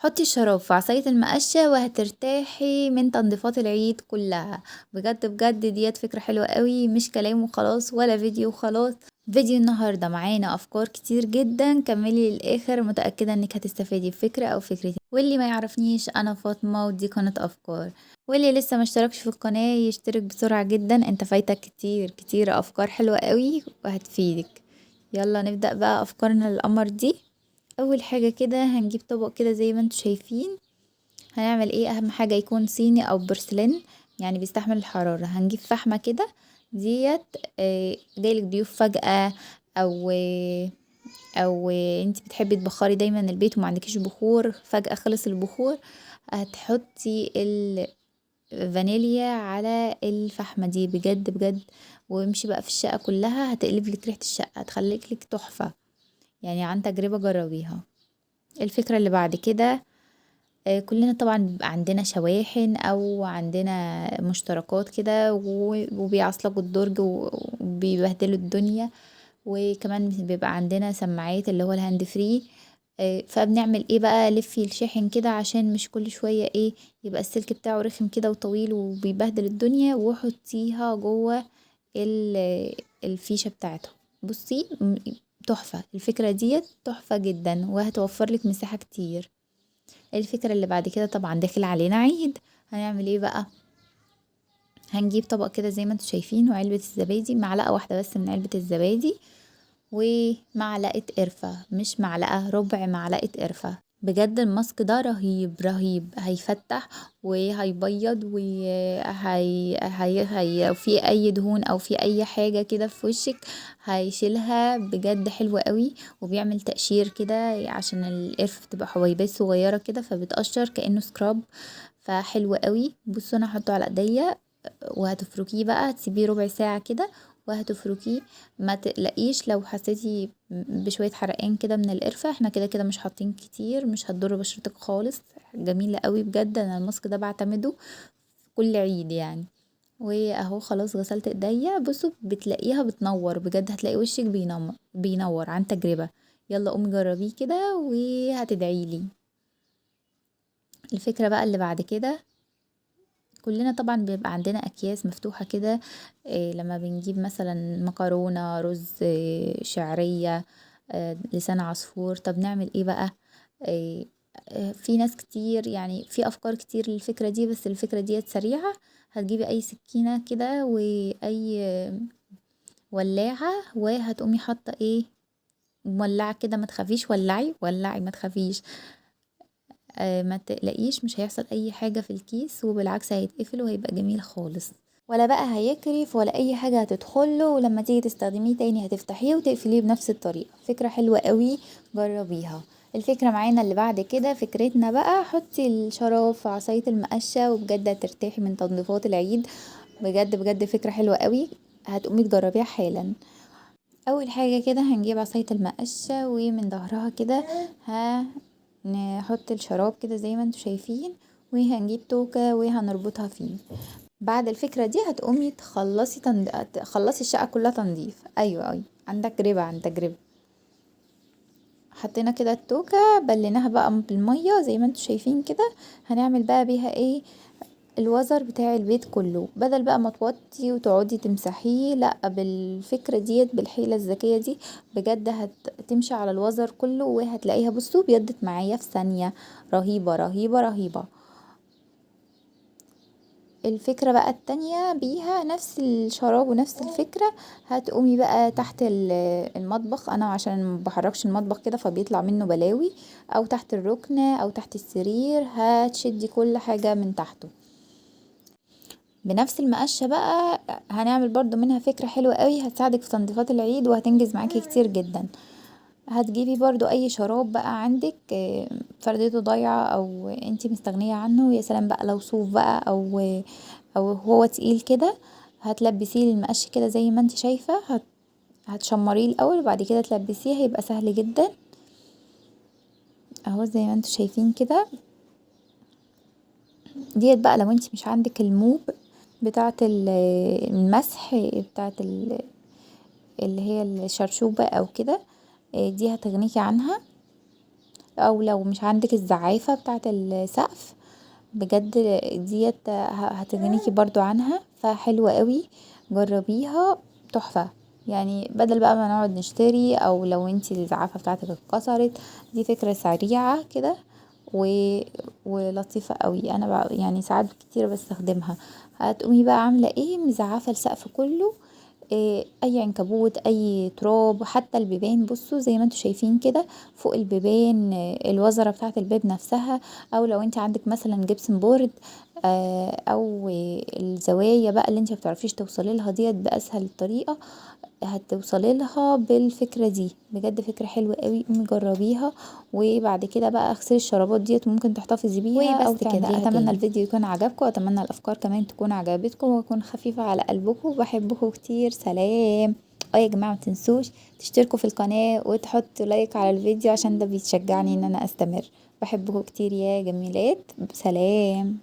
حطي الشراب في عصاية المقشة وهترتاحي من تنظيفات العيد كلها. بجد بجد ديت فكرة حلوة قوي، مش كلام وخلاص ولا فيديو وخلاص. فيديو النهاردة معانا افكار كتير جدا، كملي للاخر، متأكدة انك هتستفادي بفكرة او فكرتين. واللي ما يعرفنيش انا فاطمة ودي قناة افكار، واللي لسه ما اشتركش في القناة يشترك بسرعة جدا، انت فايتك كتير كتير افكار حلوة قوي وهتفيدك. يلا نبدأ بقى افكارنا للقمر دي. اول حاجة كده هنجيب طبق كده زي ما انتوا شايفين. هنعمل ايه؟ اهم حاجة يكون صيني او بورسلين، يعني بيستحمل الحرارة. هنجيب فحمة كده ديت. جايلك ضيوف فجأة، او انت بتحبي تبخري دايما البيت وما عندكيش بخور، فجأة خلص البخور، هتحطي الفانيليا على الفحمة دي بجد بجد، وامشي بقى في الشقة كلها، هتقلب لك ريحة الشقة، هتخليك لك تحفة. يعني عن تجربة جربيها. الفكرة اللي بعد كده، كلنا طبعا بيبقى عندنا شواحن او عندنا مشتركات كده وبيعصلجوا الدرج وبيبهدلوا الدنيا. وكمان بيبقى عندنا سماعات اللي هو الهاند فري. فبنعمل ايه بقى؟ لفي الشاحن كده عشان مش كل شوية ايه يبقى السلك بتاعه رخم كده وطويل وبيبهدل الدنيا، وحطيها جوه الفيشة بتاعته. بصي تحفة الفكرة ديت، تحفة جدا وهتوفر لك مساحة كتير. الفكرة اللي بعد كده طبعا داخل علينا عيد، هنعمل ايه بقى؟ هنجيب طبق كده زي ما انتوا شايفين، وعلبة الزبادي، معلقة واحدة بس من علبة الزبادي، ومعلقة قرفة، مش معلقة، ربع معلقة قرفة. بجد الماسك ده رهيب رهيب، هيفتح وهيبيض هي في اي دهون او في اي حاجة كده في وشك هيشيلها، بجد حلو قوي. وبيعمل تقشير كده عشان القرفة بتبقى حبيبات صغيرة كده فبتقشر كأنه سكراب، فحلو قوي. بصوا انا هحطه على ايديا، وهتفركيه بقى، تسيبيه ربع ساعة كده وهتفركيه. ما تقلقيش لو حسيتي بشوية حرقان كده من القرفة، احنا كده كده مش حاطين كتير، مش هتضر بشرتك خالص. جميلة قوي بجد، انا الماسك ده بعتمده كل عيد يعني. واهو خلاص غسلت ايديا، بصوا بتلاقيها بتنور بجد، هتلاقي وشك بينور عن تجربة. يلا قومي جربيه كده وهتدعيلي. الفكرة بقى اللي بعد كده، كلنا طبعا بيبقى عندنا اكياس مفتوحة كده. لما بنجيب مثلا مكرونة، رز، شعرية، لسان عصفور. طب نعمل ايه بقى؟ آه، في ناس كتير، يعني في افكار كتير للفكرة دي، بس الفكرة ديت سريعة. هتجيبي اي سكينة كده واي ولاعة، وهتقومي حاطة ايه، مولعة كده، ما تخافيش، ولعي ولعي ما تخافيش. ما تقلقيش، مش هيحصل اي حاجة في الكيس، وبالعكس هيتقفل وهيبقى جميل خالص، ولا بقى هيكرف ولا اي حاجة هتدخله، ولما تيجي تستخدميه تاني هتفتحيه وتقفليه بنفس الطريقة. فكرة حلوة قوي، جربيها. الفكرة معانا اللي بعد كده، فكرتنا بقى، حطي الشراب في عصاية المقشة وبجد هترتاحي من تنظيفات العيد. بجد بجد فكرة حلوة قوي، هتقومي تجربيها حالا. اول حاجة كده هنجيب عصاية المقشة، ومن ظهرها كده هنحط الشراب كده زي ما انتوا شايفين، وهنجيب توكة وهنربطها فيه. بعد الفكرة دي هتقومي تخلصي الشقة كلها تنظيف. ايوه ايوه، عندك تجربة عن تجربة. حطينا كده التوكة، بليناها بقى بالمية زي ما انتوا شايفين كده. هنعمل بقى بيها ايه؟ الوزر بتاع البيت كله، بدل بقى ما توطي وتقعدي تمسحيه، لا، بالفكرة ديت، بالحيلة الذكية دي، بجد هتمشي على الوزر كله وهتلاقيها، بصوا بيضت معايا في ثانية. رهيبة رهيبة رهيبة. الفكرة بقى التانية بيها نفس الشراب ونفس الفكرة. هتقومي بقى تحت المطبخ، انا عشان ما بحركش المطبخ كده فبيطلع منه بلاوي، او تحت الركنة او تحت السرير، هتشدي كل حاجة من تحته بنفس المقشة بقى. هنعمل برضو منها فكرة حلوة قوي، هتساعدك في تنظيفات العيد وهتنجز معاكي كتير جدا. هتجيبي برضو اي شراب بقى عندك، فردته ضايعة او انتي مستغنية عنه، يا سلام بقى لو صوف بقى او هو تقيل كده، هتلبسيه المقش كده زي ما انتي شايفة. هتشمريه الاول وبعد كده تلبسيه، هيبقى سهل جدا اهو زي ما انتوا شايفين كده. ديت بقى لو انتي مش عندك الموب بتاعة المسح، بتاعة اللي هي الشرشوبة او كده، دي هتغنيكي عنها. او لو مش عندك الزعافة بتاعة السقف بجد ديت هتغنيكي برضو عنها، فحلوة قوي جربيها، تحفة. يعني بدل بقى ما نقعد نشتري، او لو انتي الزعافة بتاعتك اتكسرت، دي فكرة سريعة كده و... ولطيفة قوي. انا بقى يعني ساعات كتير بستخدمها. هتقومي بقى عاملة ايه، مزعفة السقف كله، اي عنكبوت اي تراب، حتى البيبان بصوا زي ما انتوا شايفين كده فوق البيبان، الوزرة بتاعة الباب نفسها، او لو انت عندك مثلا جبسن بورد، او الزوايا بقى اللي انت مبتعرفيش توصلي لها ديت باسهل طريقة، هتوصلي لها بالفكرة دي. بجد فكرة حلوة قوي، قومي جربيها. وبعد كده بقى اغسلي الشرابات ديت وممكن تحتفظي بيها او وبس كده. تعمليها اتمنى تاني. الفيديو يكون عجبكم، واتمنى الافكار كمان تكون عجبتكم وتكون خفيفة على قلبكم. بحبكم كتير، سلام. اه يا جماعة متنسوش تشتركوا في القناة وتحطوا لايك على الفيديو عشان ده بيتشجعني ان انا استمر. بحبكم كتير يا جميلات، سلام.